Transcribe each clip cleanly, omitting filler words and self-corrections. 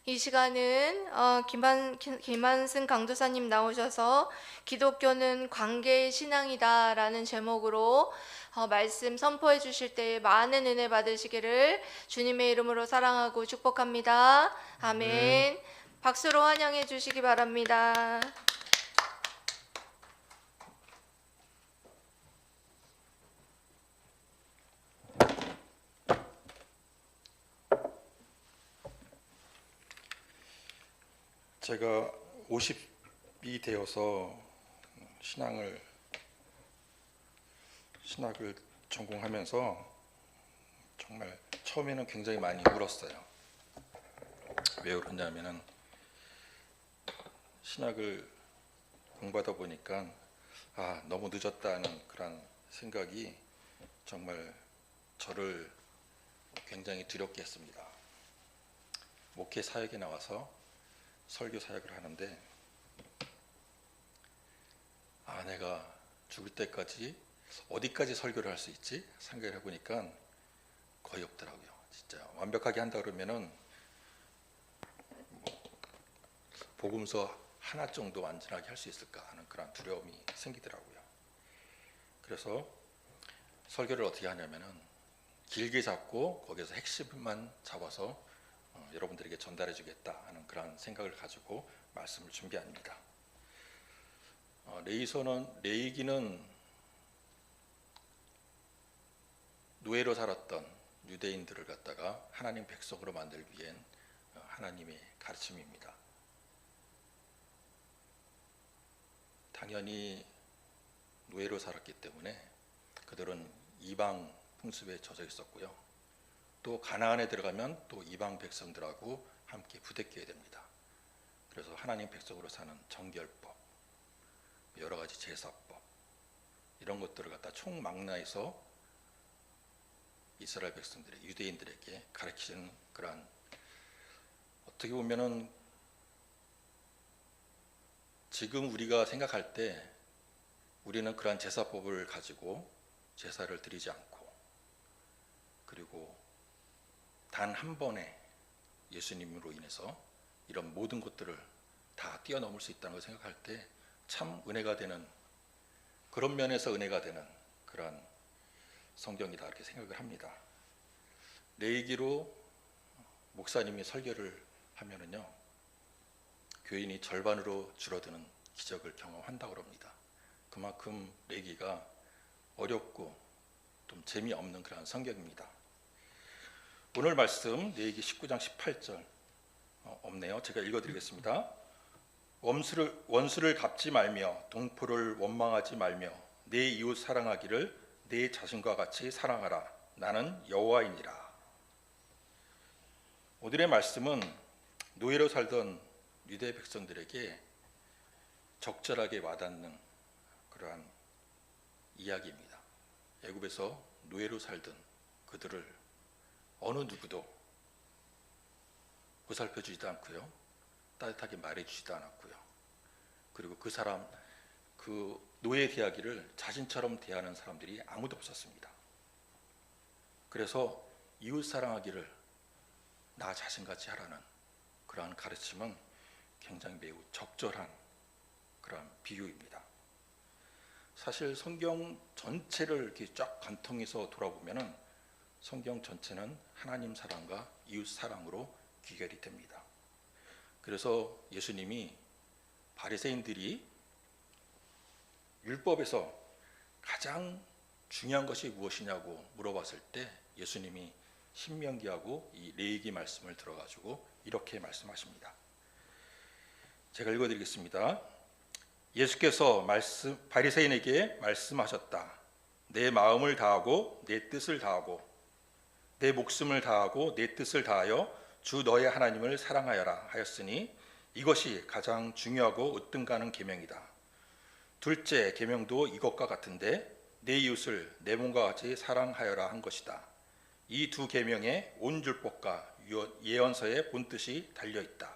이 시간은 김한승 강도사님 나오셔서 기독교는 관계의 신앙이다라는 제목으로 말씀 선포해 주실 때 많은 은혜 받으시기를 주님의 이름으로 사랑하고 축복합니다. 아멘. 박수로 환영해 주시기 바랍니다. 제가 50이 되어서 신학을 전공하면서 정말 처음에는 굉장히 많이 울었어요. 왜 울었냐면은 신학을 공부하다 보니까 너무 늦었다는 그런 생각이 정말 저를 굉장히 두렵게 했습니다. 목회 사역에 나와서 설교 사역을 하는데 내가 죽을 때까지 어디까지 설교를 할 수 있지? 생각을 해보니까 거의 없더라고요. 진짜 완벽하게 한다 그러면은 복음서 하나 정도 완전하게 할 수 있을까 하는 그런 두려움이 생기더라고요. 그래서 설교를 어떻게 하냐면은 길게 잡고 거기서 핵심만 잡아서 여러분들에게 전달해 주겠다 하는 그런 생각을 가지고 말씀을 준비합니다. 레이기는 노예로 살았던 유대인들을 갖다가 하나님 백성으로 만들기 위한 하나님의 가르침입니다. 당연히 노예로 살았기 때문에 그들은 이방 풍습에 젖어 있었고요. 또 가나안에 들어가면 또 이방 백성들하고 함께 부대껴야 됩니다. 그래서 하나님 백성으로 사는 정결법, 여러 가지 제사법 이런 것들을 갖다 총망라해서 이스라엘 백성들의 유대인들에게 가르치는 그러한, 어떻게 보면은 지금 우리가 생각할 때 우리는 그러한 제사법을 가지고 제사를 드리지 않고, 그리고 단 한 번에 예수님으로 인해서 이런 모든 것들을 다 뛰어넘을 수 있다는 걸 생각할 때 참 은혜가 되는, 그런 면에서 은혜가 되는 그런 성경이다 이렇게 생각을 합니다. 레위기로 목사님이 설교를 하면은요, 교인이 절반으로 줄어드는 기적을 경험한다고 합니다. 그만큼 레위기가 어렵고 좀 재미없는 그런 성경입니다. 오늘 말씀 레위기 19장 18절 없네요. 제가 읽어드리겠습니다. 원수를 갚지 말며 동포를 원망하지 말며 내 이웃 사랑하기를 내 자신과 같이 사랑하라. 나는 여호와이니라. 오늘의 말씀은 노예로 살던 유대 백성들에게 적절하게 와닿는 그러한 이야기입니다. 애굽에서 노예로 살던 그들을 어느 누구도 보살펴 주지도 않고요, 따뜻하게 말해주지도 않았고요, 그리고 그 노예 대하기를 자신처럼 대하는 사람들이 아무도 없었습니다. 그래서 이웃 사랑하기를 나 자신같이 하라는 그러한 가르침은 굉장히 매우 적절한 그러한 비유입니다. 사실 성경 전체를 이렇게 쫙 관통해서 돌아보면은 성경 전체는 하나님 사랑과 이웃 사랑으로 귀결이 됩니다. 그래서 예수님이 바리새인들이 율법에서 가장 중요한 것이 무엇이냐고 물어봤을 때 예수님이 신명기하고 이 레위기 말씀을 들어가지고 이렇게 말씀하십니다. 제가 읽어드리겠습니다. 예수께서 바리새인에게 말씀하셨다. 내 마음을 다하고 내 뜻을 다하고 내 목숨을 다하고 내 뜻을 다하여 주 너의 하나님을 사랑하여라 하였으니 이것이 가장 중요하고 으뜸가는 계명이다. 둘째 계명도 이것과 같은데 내 이웃을 내 몸과 같이 사랑하여라 한 것이다. 이 두 계명에 온 율법과 예언서의 본뜻이 달려있다.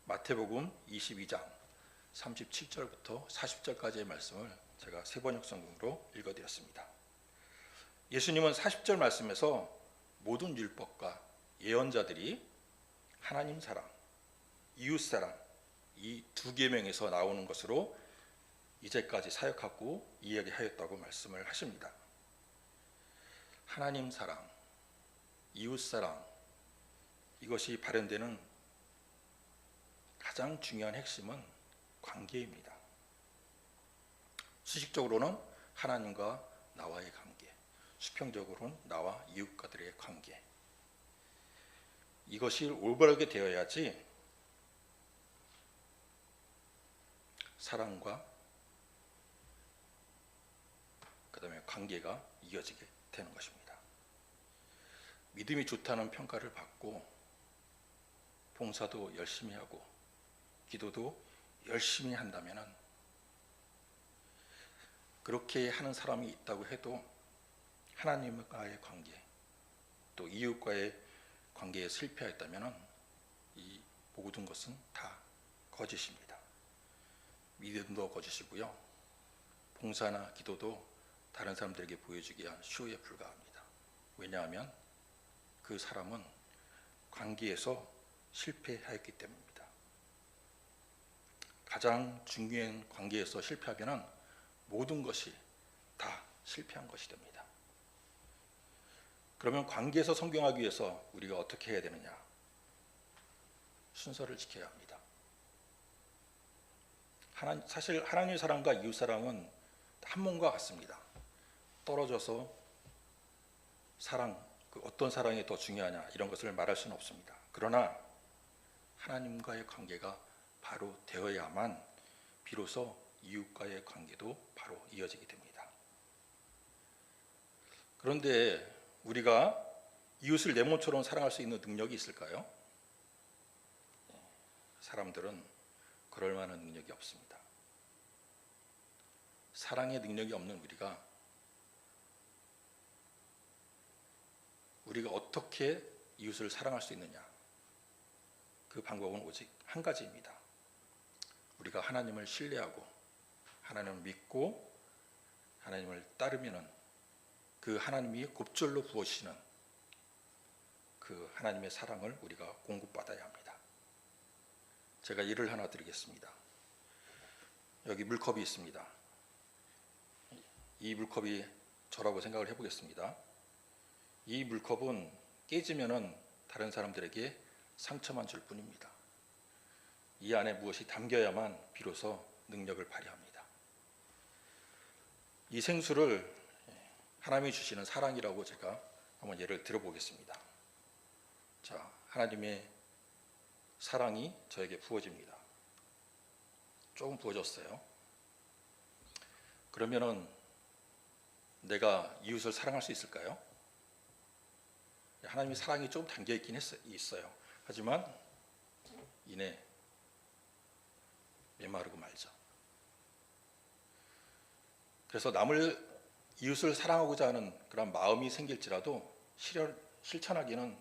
마태복음 22장 37절부터 40절까지의 말씀을 제가 세번역 성경으로 읽어드렸습니다. 예수님은 40절 말씀에서 모든 율법과 예언자들이 하나님 사랑, 이웃 사랑, 이 두 계명에서 나오는 것으로 이제까지 사역하고 이야기하였다고 말씀을 하십니다. 하나님 사랑, 이웃 사랑, 이것이 발현되는 가장 중요한 핵심은 관계입니다. 수식적으로는 하나님과 나와의 관계, 수평적으로는 나와 이웃과들의 관계. 이것이 올바르게 되어야지 사랑과 그다음에 관계가 이어지게 되는 것입니다. 믿음이 좋다는 평가를 받고 봉사도 열심히 하고 기도도 열심히 한다면은 그렇게 하는 사람이 있다고 해도 하나님과의 관계 또 이웃과의 관계에 실패했다면은 이 모든 것은 다 거짓입니다. 믿음도 거짓이고요. 봉사나 기도도 다른 사람들에게 보여주기 위한 쇼에 불과합니다. 왜냐하면 그 사람은 관계에서 실패하였기 때문입니다. 가장 중요한 관계에서 실패하면 모든 것이 다 실패한 것이 됩니다. 그러면 관계에서 성공하기 위해서 우리가 어떻게 해야 되느냐? 순서를 지켜야 합니다. 사실 하나님의 사랑과 이웃 사랑은 한 몸과 같습니다. 떨어져서 사랑, 어떤 사랑이 더 중요하냐 이런 것을 말할 수는 없습니다. 그러나 하나님과의 관계가 바로 되어야만 비로소 이웃과의 관계도 바로 이어지게 됩니다. 그런데 우리가 이웃을 내 몸처럼 사랑할 수 있는 능력이 있을까요? 사람들은 그럴 만한 능력이 없습니다. 사랑의 능력이 없는 우리가 어떻게 이웃을 사랑할 수 있느냐? 그 방법은 오직 한 가지입니다. 우리가 하나님을 신뢰하고 하나님을 믿고 하나님을 따르면은 그 하나님이 곱절로 부어주시는 그 하나님의 사랑을 우리가 공급받아야 합니다. 제가 예를 하나 드리겠습니다. 여기 물컵이 있습니다. 이 물컵이 저라고 생각을 해보겠습니다. 이 물컵은 깨지면은 다른 사람들에게 상처만 줄 뿐입니다. 이 안에 무엇이 담겨야만 비로소 능력을 발휘합니다. 이 생수를 하나님이 주시는 사랑이라고 제가 한번 예를 들어보겠습니다. 자, 하나님의 사랑이 저에게 부어집니다. 조금 부어졌어요. 그러면은 내가 이웃을 사랑할 수 있을까요? 하나님의 사랑이 좀 담겨 있긴 있어요. 하지만 이내 메마르고 말죠. 그래서 이웃을 사랑하고자 하는 그런 마음이 생길지라도 실천하기는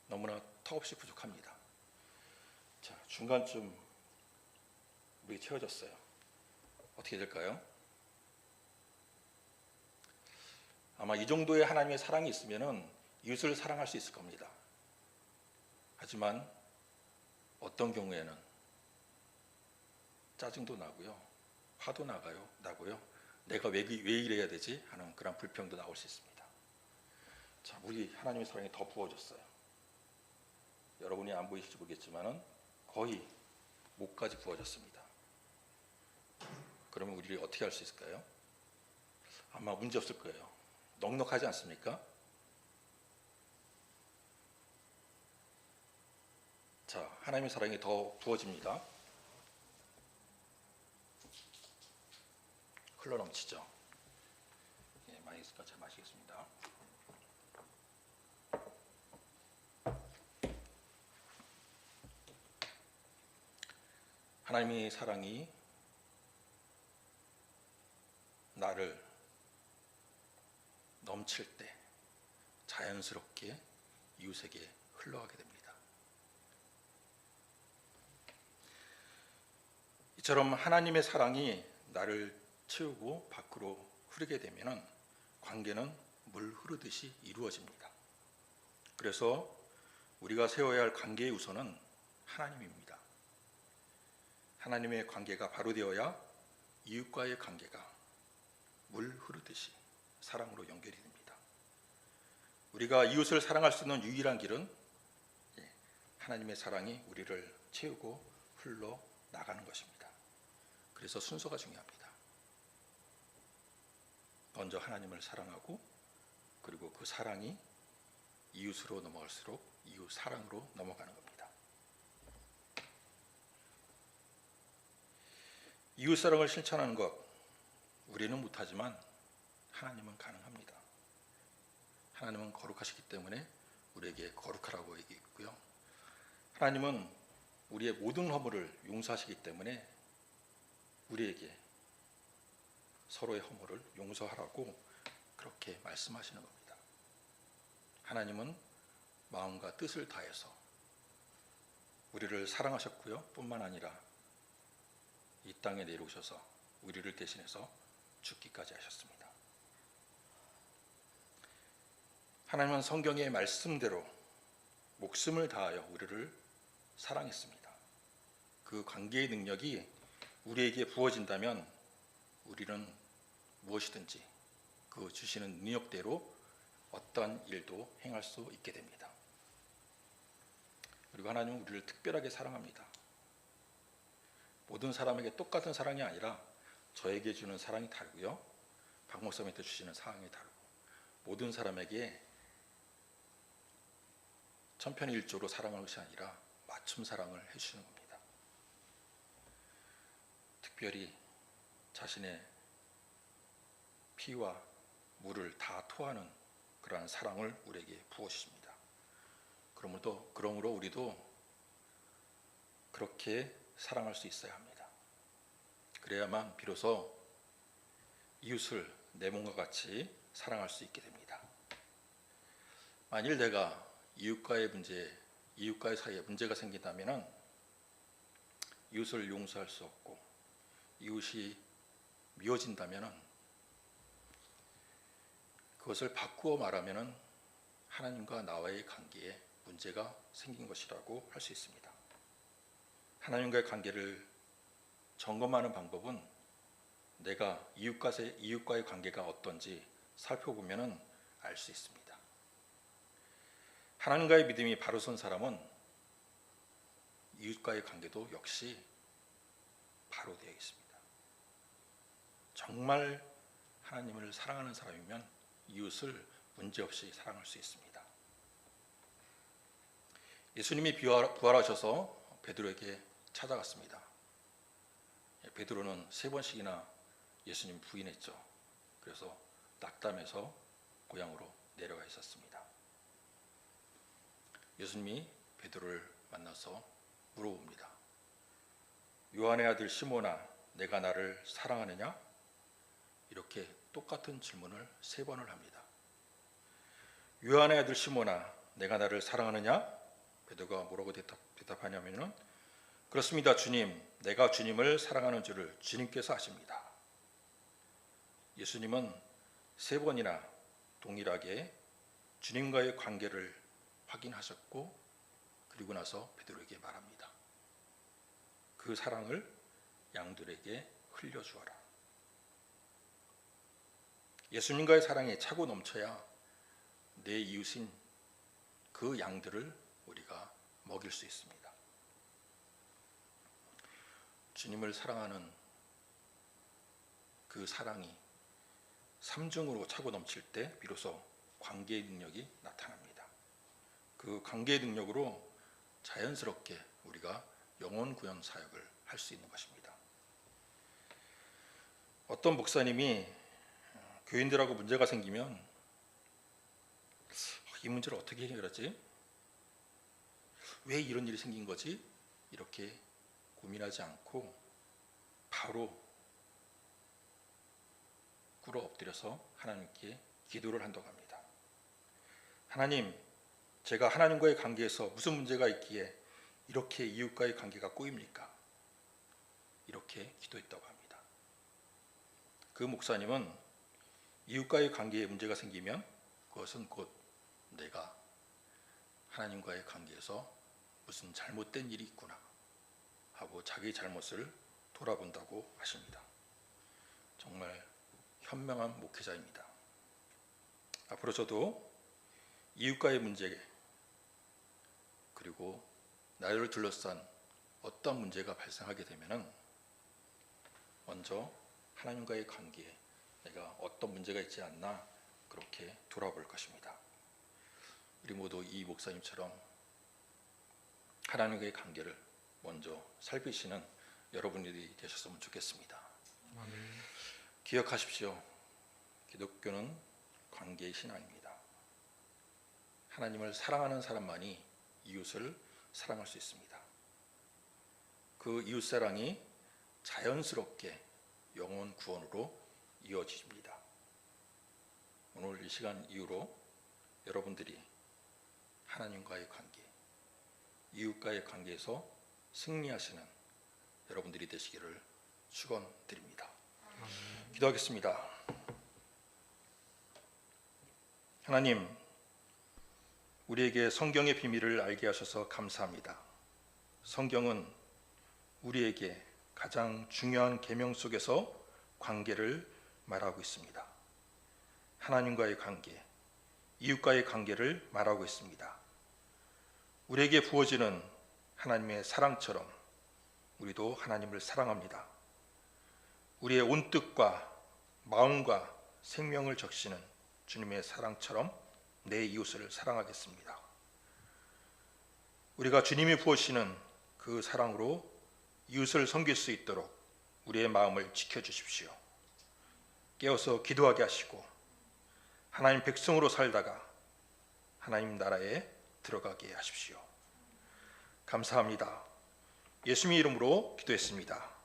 너무나 턱없이 부족합니다. 자, 중간쯤 물이 채워졌어요. 어떻게 될까요? 아마 이 정도의 하나님의 사랑이 있으면은 이웃을 사랑할 수 있을 겁니다. 하지만 어떤 경우에는 짜증도 나고요, 화도 나고요. 내가 왜 이래야 되지 하는 그런 불평도 나올 수 있습니다. 자, 물이 하나님의 사랑이 더 부어졌어요. 여러분이 안 보이실지 모르겠지만은 거의 목까지 부어졌습니다. 그러면 우리 어떻게 할 수 있을까요? 아마 문제 없을 거예요. 넉넉하지 않습니까? 자, 하나님의 사랑이 더 부어집니다. 흘러넘치죠. 예, 많이 있을까? 잘 마시겠습니다. 하나님의 사랑이 나를 넘칠 때 자연스럽게 이웃에게 흘러가게 됩니다. 이처럼 하나님의 사랑이 나를 채우고 밖으로 흐르게 되면 관계는 물 흐르듯이 이루어집니다. 그래서 우리가 세워야 할 관계의 우선은 하나님입니다. 하나님의 관계가 바로 되어야 이웃과의 관계가 물 흐르듯이 사랑으로 연결이 됩니다. 우리가 이웃을 사랑할 수 있는 유일한 길은 하나님의 사랑이 우리를 채우고 흘러 나가는 것입니다. 그래서 순서가 중요합니다. 먼저 하나님을 사랑하고 그리고 그 사랑이 이웃으로 넘어갈수록 이웃 사랑으로 넘어가는 겁니다. 이웃 사랑을 실천하는 것 우리는 못하지만 하나님은 가능합니다. 하나님은 거룩하시기 때문에 우리에게 거룩하라고 얘기했고요. 하나님은 우리의 모든 허물을 용서하시기 때문에 우리에게 서로의 허물을 용서하라고 그렇게 말씀하시는 겁니다. 하나님은 마음과 뜻을 다해서 우리를 사랑하셨고요. 뿐만 아니라 이 땅에 내려오셔서 우리를 대신해서 죽기까지 하셨습니다. 하나님은 성경의 말씀대로 목숨을 다하여 우리를 사랑했습니다. 그 관계의 능력이 우리에게 부어진다면 우리는 무엇이든지 그 주시는 능력대로 어떠한 일도 행할 수 있게 됩니다. 그리고 하나님은 우리를 특별하게 사랑합니다. 모든 사람에게 똑같은 사랑이 아니라 저에게 주는 사랑이 다르고요. 박 목사님한테 주시는 사랑이 다르고 모든 사람에게 천편일조로 사랑하는 것이 아니라 맞춤 사랑을 해주시는 겁니다. 특별히 자신의 피와 물을 다 토하는 그러한 사랑을 우리에게 부어주십니다. 그러므로 우리도 그렇게 사랑할 수 있어야 합니다. 그래야만 비로소 이웃을 내 몸과 같이 사랑할 수 있게 됩니다. 만일 내가 이웃과의 사이에 문제가 생긴다면 이웃을 용서할 수 없고 이웃이 미워진다면 그것을 바꾸어 말하면 하나님과 나와의 관계에 문제가 생긴 것이라고 할 수 있습니다. 하나님과의 관계를 점검하는 방법은 내가 이웃과의 관계가 어떤지 살펴보면 알 수 있습니다. 하나님과의 믿음이 바로 선 사람은 이웃과의 관계도 역시 바로 되어 있습니다. 정말 하나님을 사랑하는 사람이면 이웃을 문제없이 사랑할 수 있습니다. 예수님이 부활하셔서 베드로에게 찾아갔습니다. 베드로는 3번씩이나 예수님 부인했죠. 그래서 낙담해서 고향으로 내려가 있었습니다. 예수님이 베드로를 만나서 물어봅니다. 요한의 아들 시몬아, 내가 나를 사랑하느냐? 이렇게 똑같은 질문을 3번을 합니다. 요한의 아들 시몬아, 내가 나를 사랑하느냐? 베드로가 뭐라고 대답하냐면은 그렇습니다, 주님. 내가 주님을 사랑하는 줄을 주님께서 아십니다. 예수님은 3번이나 동일하게 주님과의 관계를 확인하셨고 그리고 나서 베드로에게 말합니다. 그 사랑을 양들에게 흘려주어라. 예수님과의 사랑이 차고 넘쳐야 내 이웃인 그 양들을 우리가 먹일 수 있습니다. 주님을 사랑하는 그 사랑이 삼중으로 차고 넘칠 때 비로소 관계의 능력이 나타납니다. 그 관계의 능력으로 자연스럽게 우리가 영혼 구원 사역을 할 수 있는 것입니다. 어떤 목사님이 교인들하고 문제가 생기면 이 문제를 어떻게 해결하지? 왜 이런 일이 생긴 거지? 이렇게 고민하지 않고 바로 꿇어 엎드려서 하나님께 기도를 한다고 합니다. 하나님, 제가 하나님과의 관계에서 무슨 문제가 있기에 이렇게 이웃과의 관계가 꼬입니까? 이렇게 기도했다고 합니다. 그 목사님은 이웃과의 관계에 문제가 생기면 그것은 곧 내가 하나님과의 관계에서 무슨 잘못된 일이 있구나 하고 자기 잘못을 돌아본다고 하십니다. 정말 현명한 목회자입니다. 앞으로 저도 이웃과의 문제 그리고 나를 둘러싼 어떤 문제가 발생하게 되면은 먼저 하나님과의 관계에 내가 어떤 문제가 있지 않나 그렇게 돌아볼 것입니다. 우리 모두 이 목사님처럼 하나님과의 관계를 먼저 살피시는 여러분들이 되셨으면 좋겠습니다. 기억하십시오. 기독교는 관계의 신앙입니다. 하나님을 사랑하는 사람만이 이웃을 사랑할 수 있습니다. 그 이웃사랑이 자연스럽게 영혼 구원으로 이어집니다. 오늘 이 시간 이후로 여러분들이 하나님과의 관계, 이웃과의 관계에서 승리하시는 여러분들이 되시기를 축원드립니다. 기도하겠습니다. 하나님, 우리에게 성경의 비밀을 알게 하셔서 감사합니다. 성경은 우리에게 가장 중요한 계명 속에서 관계를 말하고 있습니다. 하나님과의 관계, 이웃과의 관계를 말하고 있습니다. 우리에게 부어지는 하나님의 사랑처럼 우리도 하나님을 사랑합니다. 우리의 온 뜻과 마음과 생명을 적시는 주님의 사랑처럼 내 이웃을 사랑하겠습니다. 우리가 주님이 부으시는 그 사랑으로 이웃을 섬길 수 있도록 우리의 마음을 지켜주십시오. 깨어서 기도하게 하시고 하나님 백성으로 살다가 하나님 나라에 들어가게 하십시오. 감사합니다. 예수님의 이름으로 기도했습니다.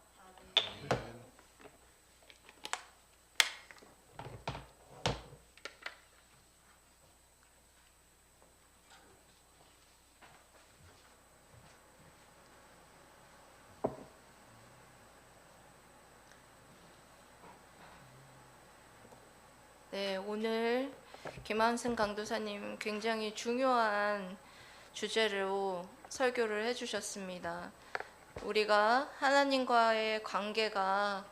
네, 오늘 김한승 강도사님 굉장히 중요한 주제로 설교를 해주셨습니다. 우리가 하나님과의 관계가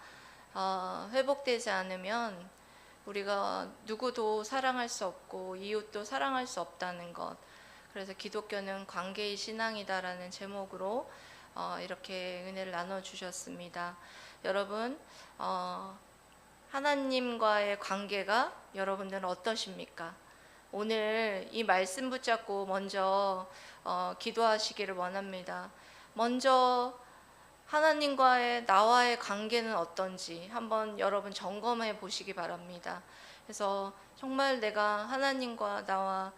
회복되지 않으면 우리가 누구도 사랑할 수 없고 이웃도 사랑할 수 없다는 것. 그래서 기독교는 관계의 신앙이다라는 제목으로 이렇게 은혜를 나눠주셨습니다. 여러분, 하나님과의 관계가 여러분들은 어떠십니까? 오늘 이 말씀 붙잡고 먼저 기도하시기를 원합니다. 먼저 하나님과의 나와의 관계는 어떤지 한번 여러분 점검해 보시기 바랍니다. 그래서 정말 내가 하나님과 나와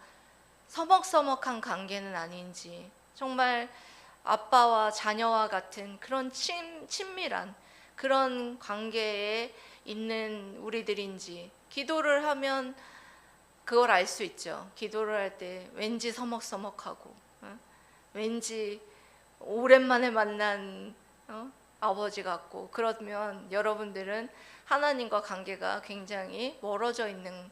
서먹서먹한 관계는 아닌지, 정말 아빠와 자녀와 같은 그런 친밀한 그런 관계에 있는 우리들인지, 기도를 하면 그걸 알 수 있죠. 기도를 할 때 왠지 서먹서먹하고 왠지 오랜만에 만난 아버지 같고, 그러면 여러분들은 하나님과 관계가 굉장히 멀어져 있는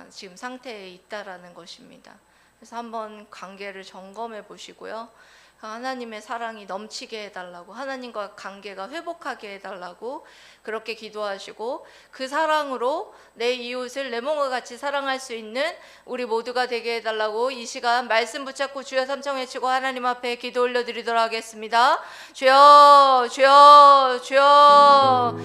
지금 상태에 있다라는 것입니다. 그래서 한번 관계를 점검해 보시고요. 하나님의 사랑이 넘치게 해달라고, 하나님과 관계가 회복하게 해달라고 그렇게 기도하시고, 그 사랑으로 내 이웃을 내 몸과 같이 사랑할 수 있는 우리 모두가 되게 해달라고 이 시간 말씀 붙잡고 주여 삼청 외치고 하나님 앞에 기도 올려드리도록 하겠습니다. 주여, 주여, 주여.